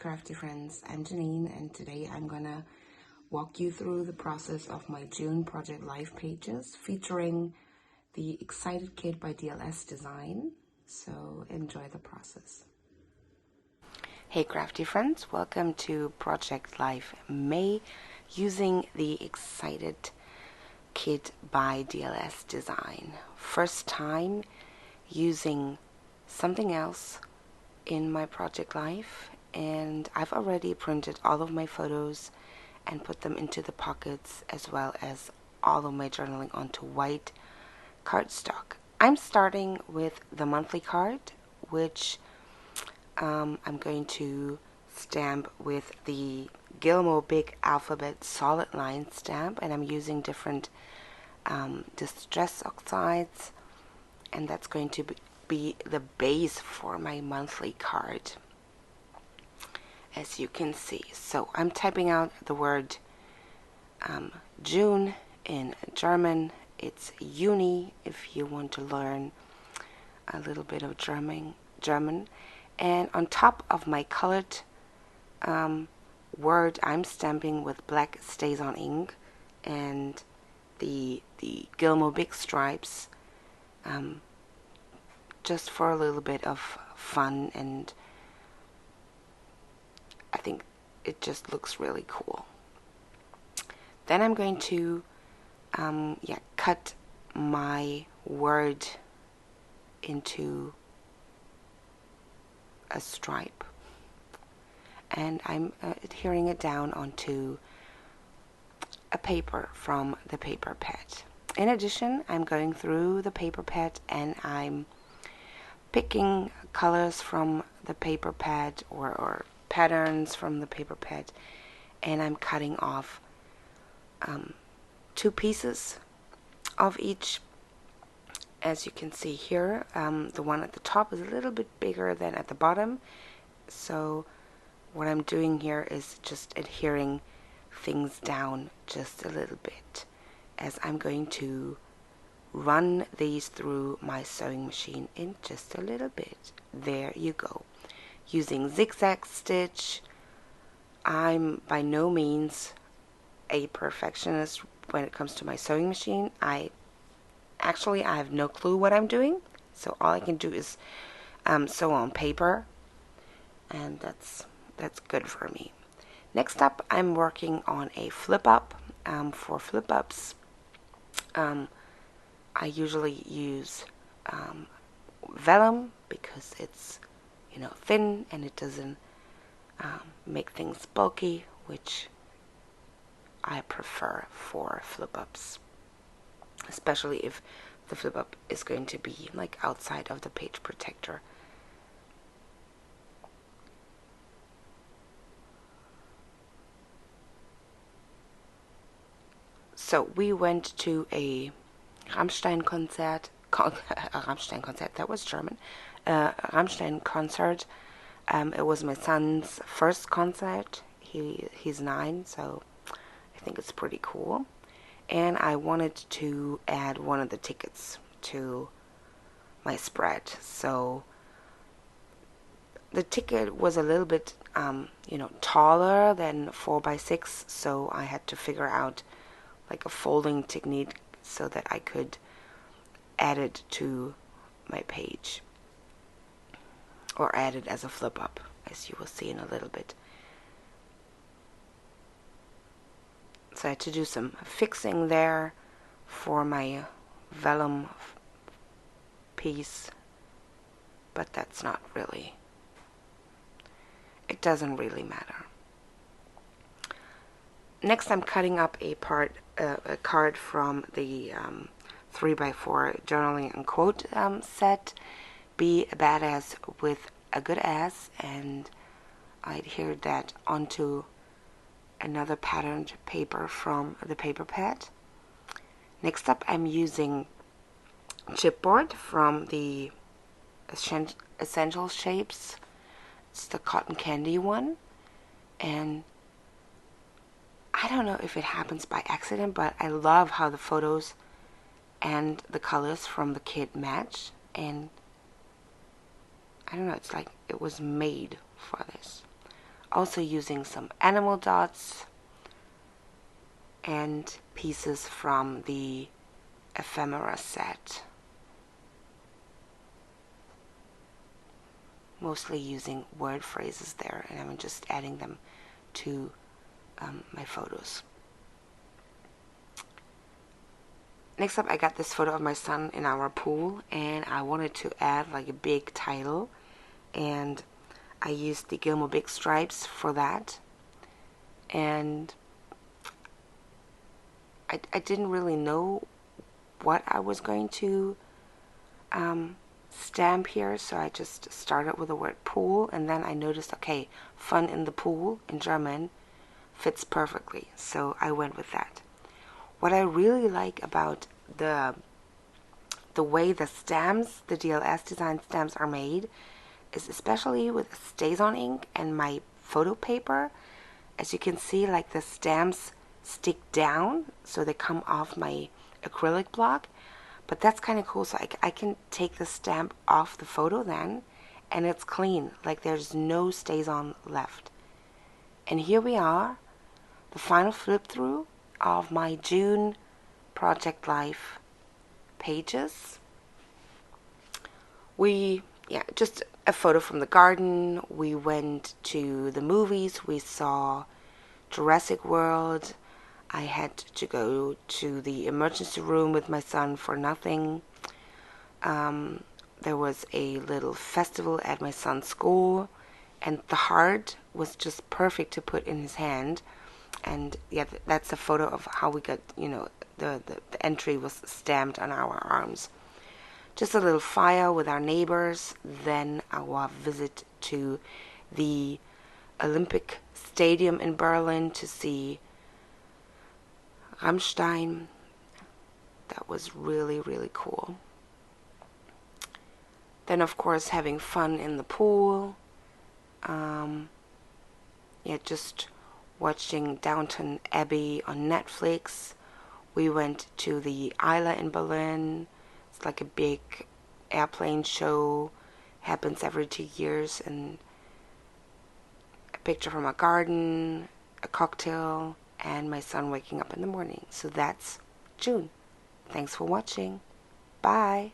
crafty friends, I'm Janine, and today I'm gonna walk you through the process of my June Project Life pages featuring the Excited Kit by DLS Design. So enjoy the process. Hey crafty friends, welcome to Project Life May using the Excited Kit by DLS Design. First time using something else in my project life, and I've already printed all of my photos and put them into the pockets, as well as all of my journaling onto white cardstock. I'm starting with the monthly card, which I'm going to stamp with the Gilmo Big Alphabet solid line stamp, and I'm using different distress oxides, and that's going to be the base for my monthly card, as you can see. So I'm typing out the word June in German. It's Juni if you want to learn a little bit of German. And on top of my colored word, I'm stamping with black StazOn ink and the Gilmo Big stripes, just for a little bit of fun, and I think it just looks really cool. Then I'm going to cut my word into a stripe, and I'm adhering it down onto a paper from the paper pad. In addition, I'm going through the paper pad and I'm picking colors from the paper pad or patterns from the paper pad, and I'm cutting off 2 pieces of each. As you can see here, the one at the top is a little bit bigger than at the bottom, so what I'm doing here is just adhering things down just a little bit, as I'm going to run these through my sewing machine in just a little bit. There you go. Using zigzag stitch. I'm by no means a perfectionist when it comes to my sewing machine. I have no clue what I'm doing, so all I can do is sew on paper, and that's good for me. Next up, I'm working on a flip up. For flip ups, I usually use vellum because it's thin and it doesn't make things bulky, which I prefer for flip ups, especially if the flip up is going to be like outside of the page protector. So we went to a Rammstein concert. Rammstein concert, that was German. Rammstein concert. It was my son's first concert. He's 9, so I think it's pretty cool. And I wanted to add one of the tickets to my spread. So the ticket was a little bit, taller than 4x6, so I had to figure out like a folding technique so that I could add it to my page, or add it as a flip up, as you will see in a little bit. So I had to do some fixing there for my vellum piece, but that's not really, it doesn't really matter. Next, I'm cutting up a card from the 3x4 journaling and quote set, Be a Badass with a Good Ass, and I adhered that onto another patterned paper from the paper pad. Next up, I'm using chipboard from the Essential Shapes. It's the cotton candy one, and I don't know if it happens by accident, but I love how the photos and the colors from the kit match, and I don't know, it's like it was made for this. Also using some animal dots and pieces from the ephemera set. Mostly using word phrases there, and I'm just adding them to my photos. Next up, I got this photo of my son in our pool, and I wanted to add like a big title, and I used the Gilmore Big stripes for that. And I didn't really know what I was going to stamp here, so I just started with the word pool, and then I noticed, okay, fun in the pool in German fits perfectly, so I went with that. What I really like about the way the stamps, the DLS design stamps are made, is especially with StazOn ink and my photo paper. As you can see, like the stamps stick down, so they come off my acrylic block. But that's kind of cool, so I can take the stamp off the photo then, and it's clean, like there's no StazOn left. And here we are, the final flip through of my June Project Life pages. Just a photo from the garden. We went to the movies. We saw Jurassic World. I had to go to the emergency room with my son for nothing. There was a little festival at my son's school, and the heart was just perfect to put in his hand. And yeah, that's a photo of how we got, the entry was stamped on our arms. Just a little fire with our neighbors, then our visit to the Olympic Stadium in Berlin to see Rammstein. That was really, really cool. Then, of course, having fun in the pool. Just watching Downton Abbey on Netflix. We went to the Isla in Berlin. It's like a big airplane show. Happens every 2 years. And a picture from a garden, a cocktail, and my son waking up in the morning. So that's June. Thanks for watching. Bye.